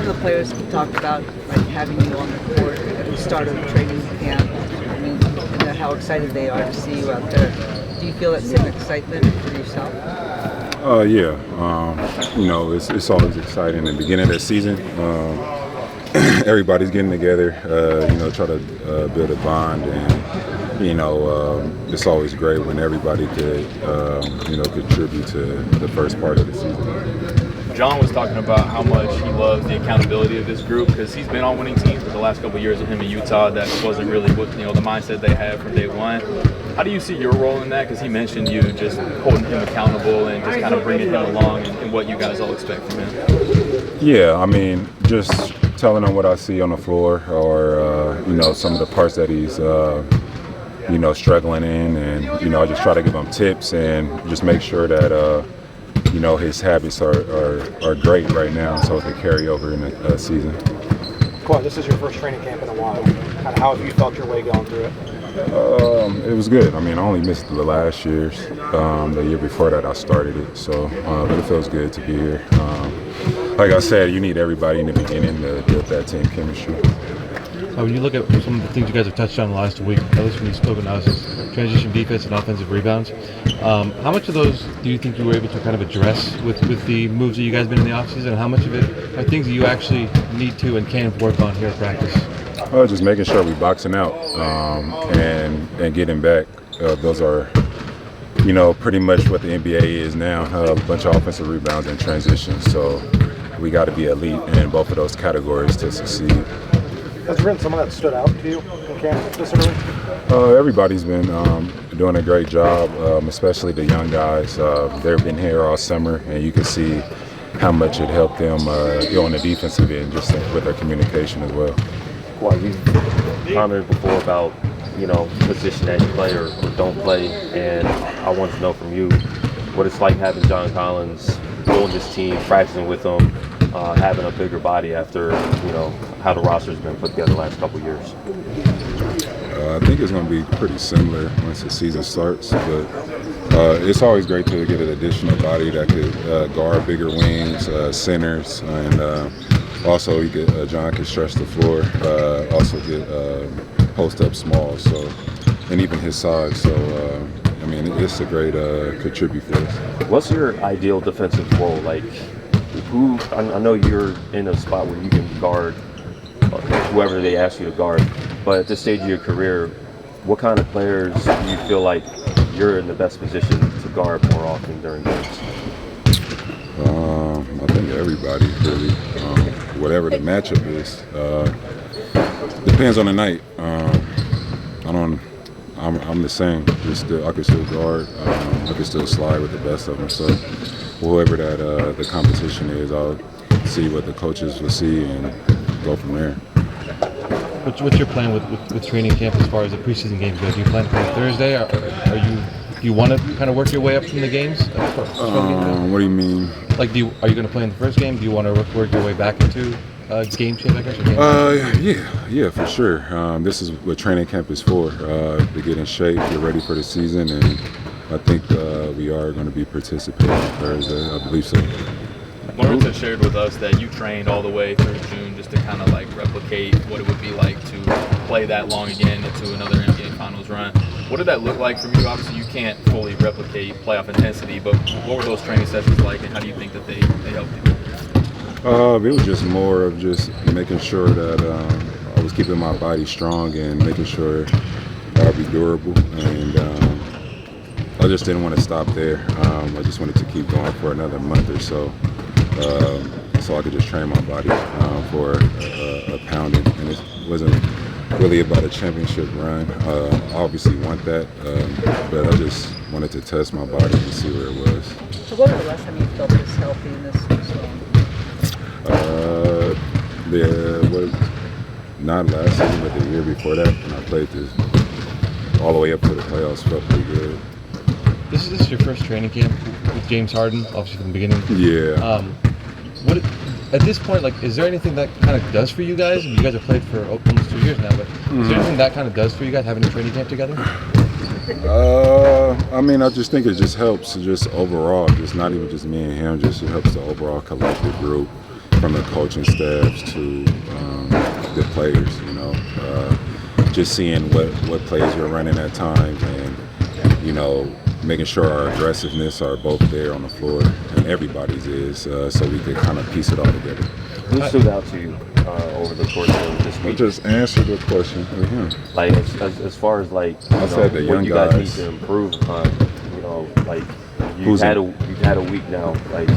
some of the players talked about like having you on the court at the start of the training camp. I mean, and how excited they are to see you out there. Do you feel that same excitement for yourself? Yeah. It's always exciting in the beginning of the season. Everybody's getting together, try to build a bond, and it's always great when everybody could, contribute to the first part of the season. John was talking about how much he loves the accountability of this group because he's been on winning teams for the last couple of years with him in Utah. That wasn't really what the mindset they had from day one. How do you see your role in that? Because he mentioned you just holding him accountable and just kind of bringing him along and what you guys all expect from him. Yeah, I mean, just telling him what I see on the floor or, some of the parts that he's, struggling in. And, I just try to give him tips and just make sure that, his habits are great right now so it can carry over in the season. Kawhi, this is your first training camp in a while. How have you felt your way going through it? It was good. I mean, I only missed the last year's. The year before that, I started it. So, but it feels good to be here. Like I said, you need everybody in the beginning to build that team chemistry. When you look at some of the things you guys have touched on last week, at least when you've spoken to us, is transition defense and offensive rebounds. How much of those do you think you were able to kind of address with the moves that you guys have been in the offseason, and how much of it are things that you actually need to and can work on here at practice? Just making sure we're boxing out and getting back. Those are, pretty much what the NBA is now, a bunch of offensive rebounds and transitions. So we got to be elite in both of those categories to succeed. Has there been someone that stood out to you in camp this early? Everybody's been doing a great job, especially the young guys. They've been here all summer, and you can see how much it helped them go on the defensive end, just with their communication as well. Well, you've commented before about, position that you play or don't play, and I wanted to know from you what it's like having John Collins on this team, practicing with them, having a bigger body after, how the roster's been put together the last couple of years. I think it's going to be pretty similar once the season starts, but it's always great to get an additional body that could guard bigger wings, centers, and also John can stretch the floor, also get post up small, so, and even his size. So, it's a great contribute for us. What's your ideal defensive role? Like, I know you're in a spot where you can guard whoever they ask you to guard, but at this stage of your career, what kind of players do you feel like you're in the best position to guard more often during games? I think everybody, really. Whatever the matchup is. Depends on the night. I'm the same. I can still guard. I can still slide with the best of them. So whoever that the competition is, I'll see what the coaches will see and go from there. What's your plan with training camp as far as the preseason games go? Do you plan to play Thursday? Do you want to kind of work your way up from the games? What do you mean? Like, are you going to play in the first game? Do you want to work your way back into game shape, I guess? Yeah, for sure. This is what training camp is for, to get in shape, get ready for the season, and I think we are going to be participating on Thursday. I believe so. Lawrence has shared with us that you trained all the way through June just to kind of like replicate what it would be like to play that long again into another NBA Finals run. What did that look like for you? Obviously, you can't fully replicate playoff intensity, but what were those training sessions like, and how do you think that they helped you? It was just more of just making sure that I was keeping my body strong and making sure I'd be durable, and I just didn't want to stop there. I just wanted to keep going for another month or so. So I could just train my body for a pounding, and it wasn't really about a championship run. I obviously want that, but I just wanted to test my body and see where it was. So what was the last time you felt this healthy in this long? Not last season, but the year before that, when I played this all the way up to the playoffs, felt pretty good. This is your first training camp with James Harden, obviously from the beginning. Yeah. At this point, like, is there anything that kind of does for you guys? You guys have played for almost 2 years now, but is there anything that kind of does for you guys having a training camp together? I just think it just helps, just overall, just not even just me and him, just it helps the overall collective group from the coaching staffs to the players. You know, just seeing what plays you're running at times, and you know, making sure our aggressiveness are both there on the floor, and everybody's is, so we could kind of piece it all together. Who stood out to you over the course of this I week? just answered the question with him. Like as far as like said the young what you guys need guys. to improve upon, you know, like Who's you've had a week now. Like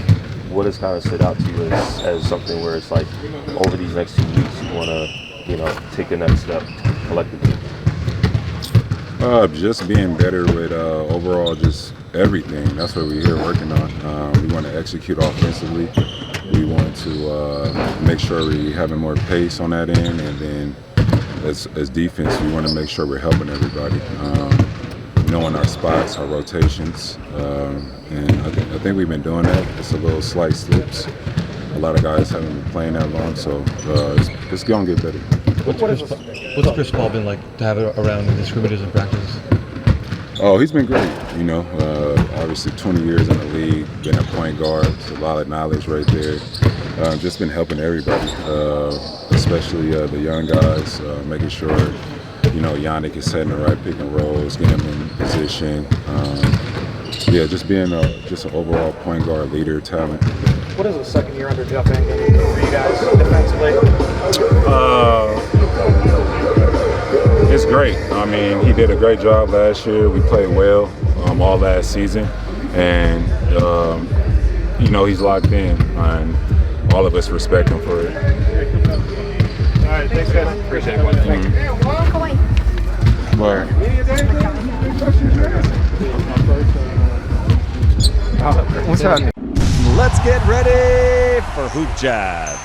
what has kind of stood out to you as something where it's like over these next 2 weeks you want to, you know, take the next step collectively? Just being better with overall just everything. That's what we're here working on. We want to execute offensively. We want to make sure we're having more pace on that end, and then as defense, we want to make sure we're helping everybody, knowing our spots, our rotations, and I think we've been doing that. It's a little slight slips. A lot of guys haven't been playing that long, so it's going to get better. What's Chris Paul been like to have around in the scrimmages and practices? Oh, he's been great. You know, obviously 20 years in the league, been a point guard, so a lot of knowledge right there. Just been helping everybody, especially the young guys, making sure, you know, Yannick is setting the right pick and rolls, getting him in position. Just being just an overall point guard leader, talent. What is the second year under Jeff Engen for you guys defensively? It's great. I mean, he did a great job last year. We played well all last season, and you know, he's locked in, and all of us respect him for it. All right, thanks guys. Appreciate it. Thank you. Kawhi. Word. Let's get ready for Hoop Jab.